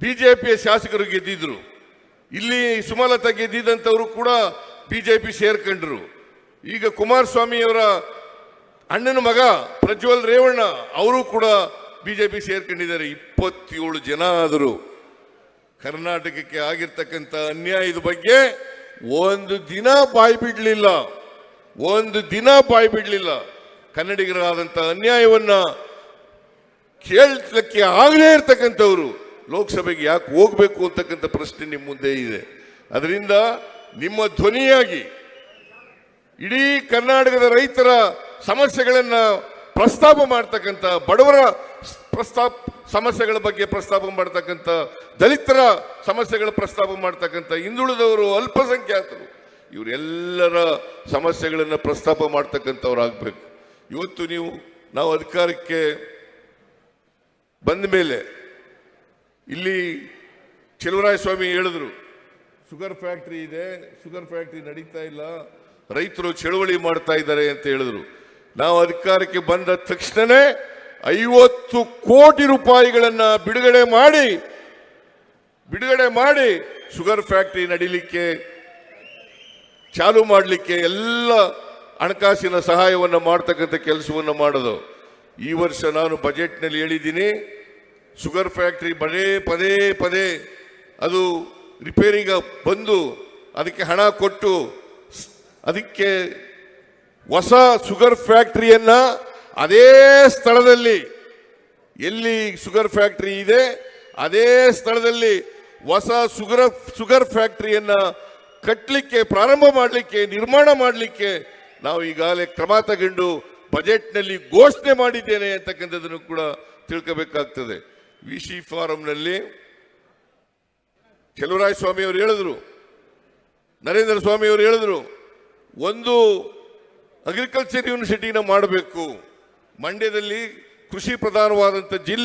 ಬಿಜೆಪಿಯ ಶಾಸಕರು ಗೆದ್ದಿದ್ರು. ಇಲ್ಲಿ ಸುಮಲತಾ ಗೆದ್ದಿದ್ದಂಥವರು ಕೂಡ ಬಿಜೆಪಿ ಸೇರ್ಕೊಂಡ್ರು. ಈಗ ಕುಮಾರಸ್ವಾಮಿಯವರ ಅಣ್ಣನ ಮಗ ಪ್ರಜ್ವಲ್ ರೇವಣ್ಣ ಅವರು ಕೂಡ ಬಿಜೆಪಿ ಸೇರ್ಕೊಂಡಿದ್ದಾರೆ. 27 ಜನ ಆದರು. ಕರ್ನಾಟಕಕ್ಕೆ ಆಗಿರ್ತಕ್ಕಂಥ ಅನ್ಯಾಯದ ಬಗ್ಗೆ ಒಂದು ದಿನ ಬಾಯಿ ಬಿಡ್ಲಿಲ್ಲ, ಒಂದು ದಿನ ಬಾಯಿ ಬಿಡ್ಲಿಲ್ಲ. ಕನ್ನಡಿಗರಾದಂಥ ಅನ್ಯಾಯವನ್ನ ಕೇಳಲಿಕ್ಕೆ ಆಗಲೇ ಇರ್ತಕ್ಕಂಥವ್ರು ಲೋಕಸಭೆಗೆ ಯಾಕೆ ಹೋಗ್ಬೇಕು ಅಂತಕ್ಕಂಥ ಪ್ರಶ್ನೆ ನಿಮ್ಮ ಮುಂದೆ ಇದೆ. ಅದರಿಂದ ನಿಮ್ಮ ಧ್ವನಿಯಾಗಿ ಇಡೀ ಕರ್ನಾಟಕದ ರೈತರ ಸಮಸ್ಯೆಗಳನ್ನ ಪ್ರಸ್ತಾಪ ಮಾಡ್ತಕ್ಕಂಥ, ಬಡವರ ಸಮಸ್ಯೆಗಳ ಬಗ್ಗೆ ಪ್ರಸ್ತಾಪ ಮಾಡ್ತಕ್ಕಂಥ, ದಲಿತರ ಸಮಸ್ಯೆಗಳ ಪ್ರಸ್ತಾಪ ಮಾಡ್ತಕ್ಕಂಥ, ಹಿಂದುಳಿದವರು, ಅಲ್ಪಸಂಖ್ಯಾತರು ಇವರೆಲ್ಲರ ಸಮಸ್ಯೆಗಳನ್ನು ಪ್ರಸ್ತಾಪ ಮಾಡ್ತಕ್ಕಂಥವ್ರಾಗಬೇಕು. ಇವತ್ತು ನಾವು ಅಧಿಕಾರಕ್ಕೆ ಬಂದ ಮೇಲೆ ಇಲ್ಲಿ ಸ್ವಾಮಿ ಹೇಳಿದ್ರು, ಶುಗರ್ ಫ್ಯಾಕ್ಟ್ರಿ ಇದೆ, ಶುಗರ್ ಫ್ಯಾಕ್ಟ್ರಿ ನಡೀತಾ ಇಲ್ಲ, ರೈತರು ಚಳವಳಿ ಮಾಡ್ತಾ ಇದ್ದಾರೆ ಅಂತ ಹೇಳಿದ್ರು. ನಾವು ಅಧಿಕಾರಕ್ಕೆ ಬಂದ ತಕ್ಷಣನೇ 50 ಕೋಟಿ ರೂಪಾಯಿಗಳನ್ನ ಬಿಡುಗಡೆ ಮಾಡಿ ಶುಗರ್ ಫ್ಯಾಕ್ಟ್ರಿ ನಡೀಲಿಕ್ಕೆ ಚಾಲು ಮಾಡಲಿಕ್ಕೆ ಎಲ್ಲ ಹಣಕಾಸಿನ ಸಹಾಯವನ್ನು ಮಾಡ್ತಕ್ಕಂಥ ಕೆಲಸವನ್ನು ಮಾಡೋದು. ಈ ವರ್ಷ ನಾನು ಬಜೆಟ್ನಲ್ಲಿ ಹೇಳಿದ್ದೀನಿ, ಶುಗರ್ ಫ್ಯಾಕ್ಟ್ರಿ ಪದೇ ಅದು ರಿಪೇರಿಗೆ ಬಂದು ಅದಕ್ಕೆ ಹಣ ಕೊಟ್ಟು ಅದಕ್ಕೆ ಹೊಸ ಶುಗರ್ ಫ್ಯಾಕ್ಟರಿಯನ್ನ ಅದೇ ಸ್ಥಳದಲ್ಲಿ, ಎಲ್ಲಿ ಶುಗರ್ ಫ್ಯಾಕ್ಟರಿ ಇದೆ ಅದೇ ಸ್ಥಳದಲ್ಲಿ ಹೊಸ ಶುಗರ್ ಫ್ಯಾಕ್ಟರಿಯನ್ನ ಕಟ್ಟಲಿಕ್ಕೆ, ಪ್ರಾರಂಭ ಮಾಡಲಿಕ್ಕೆ, ನಿರ್ಮಾಣ ಮಾಡಲಿಕ್ಕೆ ನಾವು ಈಗಾಗಲೇ ಕ್ರಮ ತಗೊಂಡು ಬಜೆಟ್ನಲ್ಲಿ ಘೋಷಣೆ ಮಾಡಿದ್ದೇನೆ ಅಂತಕ್ಕಂಥದ್ದನ್ನು ಕೂಡ ತಿಳ್ಕೋಬೇಕಾಗ್ತದೆ. ವಿಸಿ ಫಾರಂನಲ್ಲಿ ಸ್ವಾಮಿ ಅವರು ಹೇಳಿದ್ರು, ನರೇಂದ್ರ ಸ್ವಾಮಿ ಅವರು ಹೇಳಿದ್ರು, ಒಂದು ಅಗ್ರಿಕಲ್ಚರ್ ಯೂನಿವರ್ಸಿಟಿನ ಮಾಡಬೇಕು. ಮಂಡ್ಯದಲ್ಲಿ ಕೃಷಿ ಪ್ರಧಾನವಾದಂಥ ಜಿಲ್ಲೆ.